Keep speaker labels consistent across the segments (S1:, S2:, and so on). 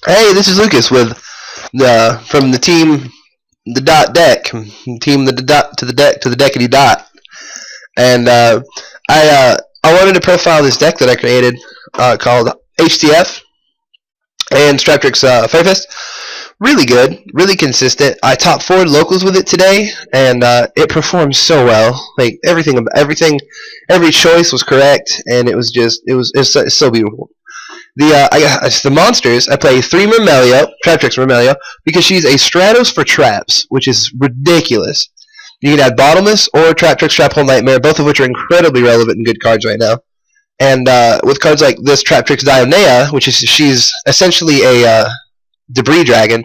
S1: Hey, this is Lucas with the from the team the dot deck team the dot to the deck to the deckity dot, and I wanted to profile this deck that I created called HTF and Straptrix Fire Fist. Really good, really consistent. I top 4 locals with it today, and it performs so well. Like every choice was correct, and it's so beautiful. The monsters. I play 3 Mermelio, traptrix Mermelio, because she's a Stratos for traps, which is ridiculous. You can add Bottomless or Traptrix Traphole Nightmare, both of which are incredibly relevant and good cards right now. And with cards like this Traptrix Dionea, she's essentially a debris dragon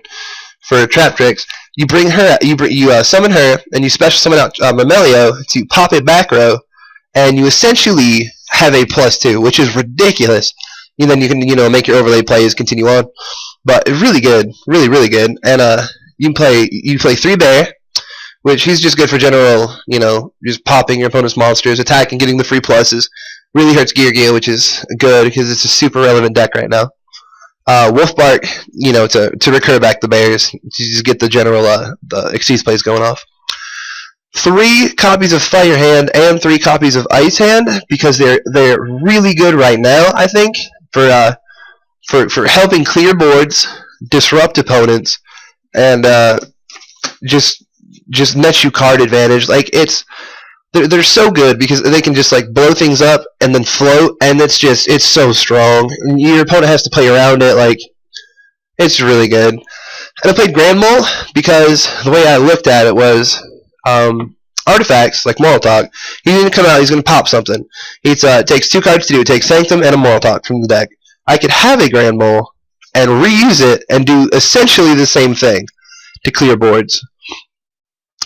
S1: for Traptrix. You bring her, you summon her, and you special summon out Mermelio to pop it back row, and you essentially have a +2, which is ridiculous. And then you can make your overlay plays continue on, but really good, really good. And you play 3 bear, which he's just good for general, just popping your opponent's monsters, attacking, getting the free pluses. Really hurts Gear, which is good because it's a super relevant deck right now. Wolfbark, to recur back the bears, to just get the general the Exceed plays going off. 3 copies of Fire Hand and 3 copies of Ice Hand, because they're really good right now, I think, for helping clear boards, disrupt opponents, and just net you card advantage. Like they're so good because they can just like blow things up and then float, and it's so strong. And your opponent has to play around it. Like, it's really good. And I played Grand Mole because the way I looked at it was artifacts like Molotov. He's going to come out, he's going to pop something. It takes 2 cards to do it. It takes Sanctum and a Molotov from the deck. I could have a Grand Mole and reuse it and do essentially the same thing to clear boards.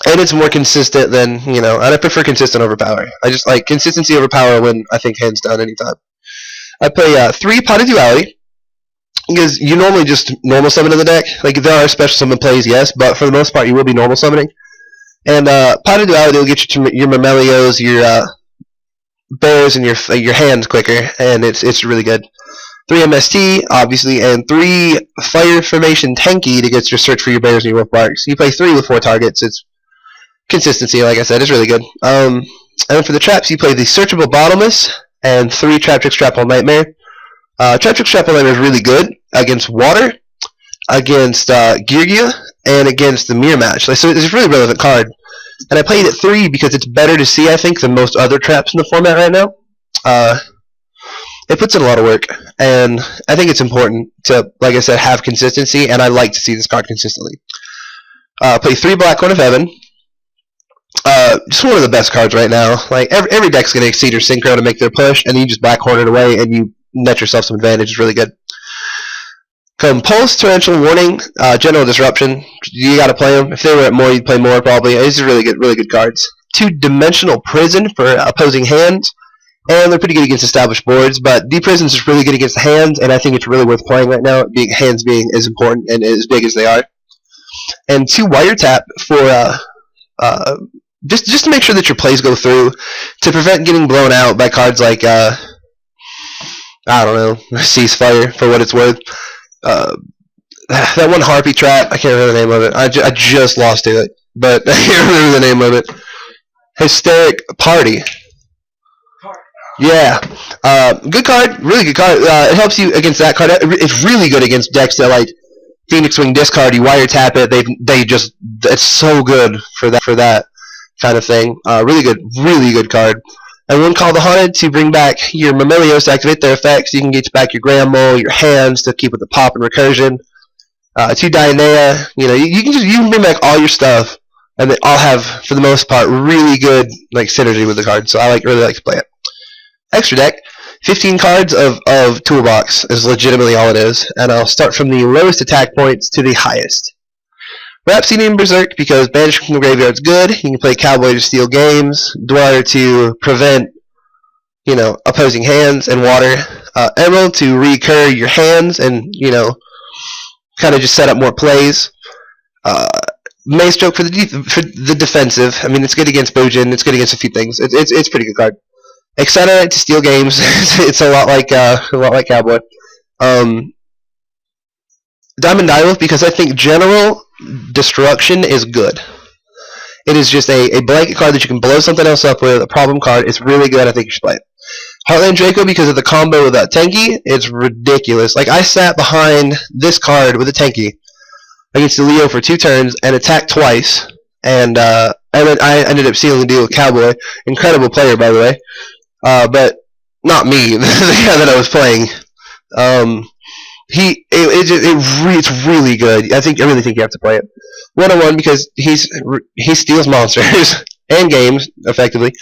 S1: And it's more consistent than, and I prefer consistent over power. I just like consistency over power when I think hands down anytime. I play 3 Pot of Duality, because you normally just normal summon in the deck. Like, there are special summon plays, yes, but for the most part you will be normal summoning. And Pot of Duality will get you your Mermelios, your bears, and your hands quicker, and it's really good. 3 MST, obviously, and 3 Fire Formation Tanky to get your search for your bears and your Wolfbarks. You play 3 with 4 targets. It's consistency, like I said, is really good. And then for the traps, you play the Searchable Bottomless and 3 Traptrix Traphole Nightmare. Traptrix Traphole Nightmare is really good against water, against Gear, and against the Mirror Match. So it's a really relevant card. And I played it 3 because it's better to see, I think, than most other traps in the format right now. It puts in a lot of work, and I think it's important to, like I said, have consistency, and I like to see this card consistently. Play 3 Black Horn of Heaven. Just one of the best cards right now. Like, every deck's going to exceed or synchro to make their push, and then you just Black Horn it away, and you net yourself some advantage. It's really good. Compulse, Torrential Warning, General Disruption. You got to play them. If they were at more, you'd play more probably. These are really good cards. 2 Dimensional Prison for opposing hands, and they're pretty good against established boards. But D-Prison's is really good against the hands, and I think it's really worth playing right now. Hands being as important and as big as they are. And 2 Wiretap for just to make sure that your plays go through, to prevent getting blown out by cards like I don't know, Ceasefire for what it's worth. That one Harpy trap, I can't remember the name of it. I just lost to it, but I can't remember the name of it. Hysteric Party. Yeah, good card, really good card. It helps you against that card. It's really good against decks that like Phoenix Wing discard. You wiretap it. It's so good for that kind of thing. Really good card. And 1 Call the Haunted to bring back your Mermelios to activate their effects. You can get back your Grand Mole, your hands to keep with the pop and recursion. 2 Dionea. You can bring back all your stuff, and they all have, for the most part, really good like synergy with the card. So I really like to play it. Extra deck. 15 cards of Toolbox is legitimately all it is, and I'll start from the lowest attack points to the highest. Rhapsody and Berserk, because Banishing from the Graveyard's good. You can play Cowboy to steal games, Dweller to prevent, opposing hands, and Water. Emerald to recur your hands and, kind of just set up more plays. Maestroke for the defensive. I mean, it's good against Bojin. It's good against a few things. It's a pretty good card. Accelerate to steal games. It's a lot like Cowboy. Diamond Dive because I think General Destruction is good. It is just a blanket card that you can blow something else up with, a problem card. It's really good. I think you should play it. Heartland Draco because of the combo with that Tenki. It's ridiculous. Like, I sat behind this card with a Tenki against the Leo for 2 turns and attacked twice. And then I ended up sealing the deal with Cowboy. Incredible player, by the way. But not me, the guy that I was playing. It's really good. I really think you have to play it 1-on-1 because he steals monsters and games effectively.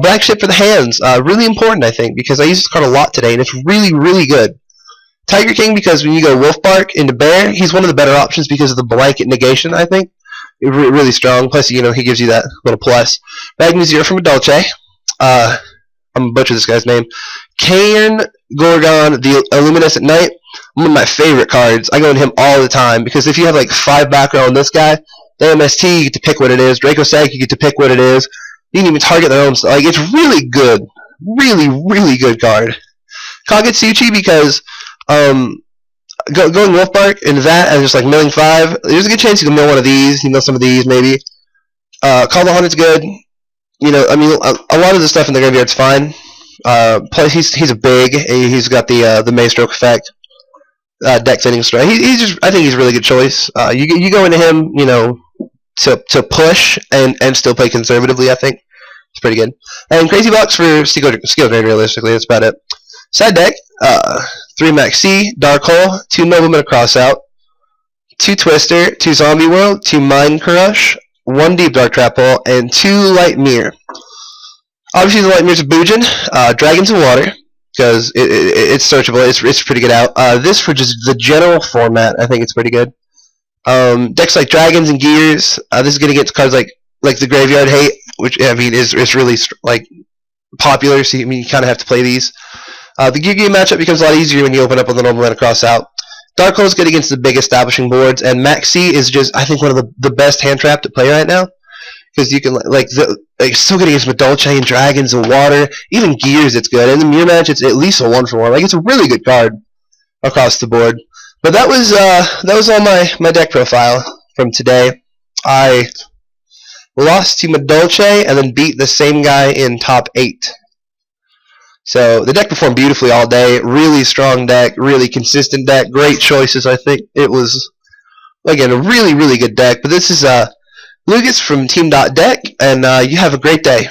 S1: Black Ship for the hands, really important I think because I use this card a lot today and it's really good. Tiger King because when you go Wolf Bark into Bear, he's one of the better options because of the blanket negation. I think really strong. Plus, he gives you that little plus. Magnus Zero from a Dolce. I'm gonna butcher this guy's name. Cairn Gorgon, the Illuminescent Knight. One of my favorite cards. I go in him all the time because if you have like 5 background on this guy, the MST, you get to pick what it is. Draco Sag, you get to pick what it is. You can even target their own stuff. Like, it's really good. Really good card. Kagetsuchi because going Wolfbark into that and just like milling 5, there's a good chance you can mill one of these, you mill some of these maybe. Call the Hunted's good. A lot of the stuff in the graveyard's fine. Plus he's a big. He's got the Maestroke effect. Deck fitting strike. I think he's a really good choice. You go into him, to push and still play conservatively. I think it's pretty good. And Crazy Box for Steel Drain. Realistically, that's about it. Side deck: 3 Max C, Dark Hole, 2 Nobleman a Crossout, 2 Twister, 2 Zombie World, 2 Mind Crush, 1 Deep Dark Trap Hole, and 2 Light Mirror. Obviously, the Light Mirror's a Boojin. Dragons of Water, because it's searchable. It's pretty good out. This for just the general format, I think it's pretty good. Decks like Dragons and Gears. This is gonna get cards like the Graveyard Hate, which is really like popular. So you kind of have to play these. The Gear matchup becomes a lot easier when you open up with the Nobleman a Crossout. Dark Hole is good against the big establishing boards, and Max C is just I think one of the best hand trap to play right now. Because you can so good against Madolche and Dragons and Water, even Gears. It's good, and the Mirror match it's at least a 1-for-1. Like it's a really good card across the board. But that was all my deck profile from today. I lost to Madolche and then beat the same guy in top 8. So the deck performed beautifully all day. Really strong deck, really consistent deck. Great choices. I think it was again a really good deck. But this is Lucas from Team.Deck, and you have a great day.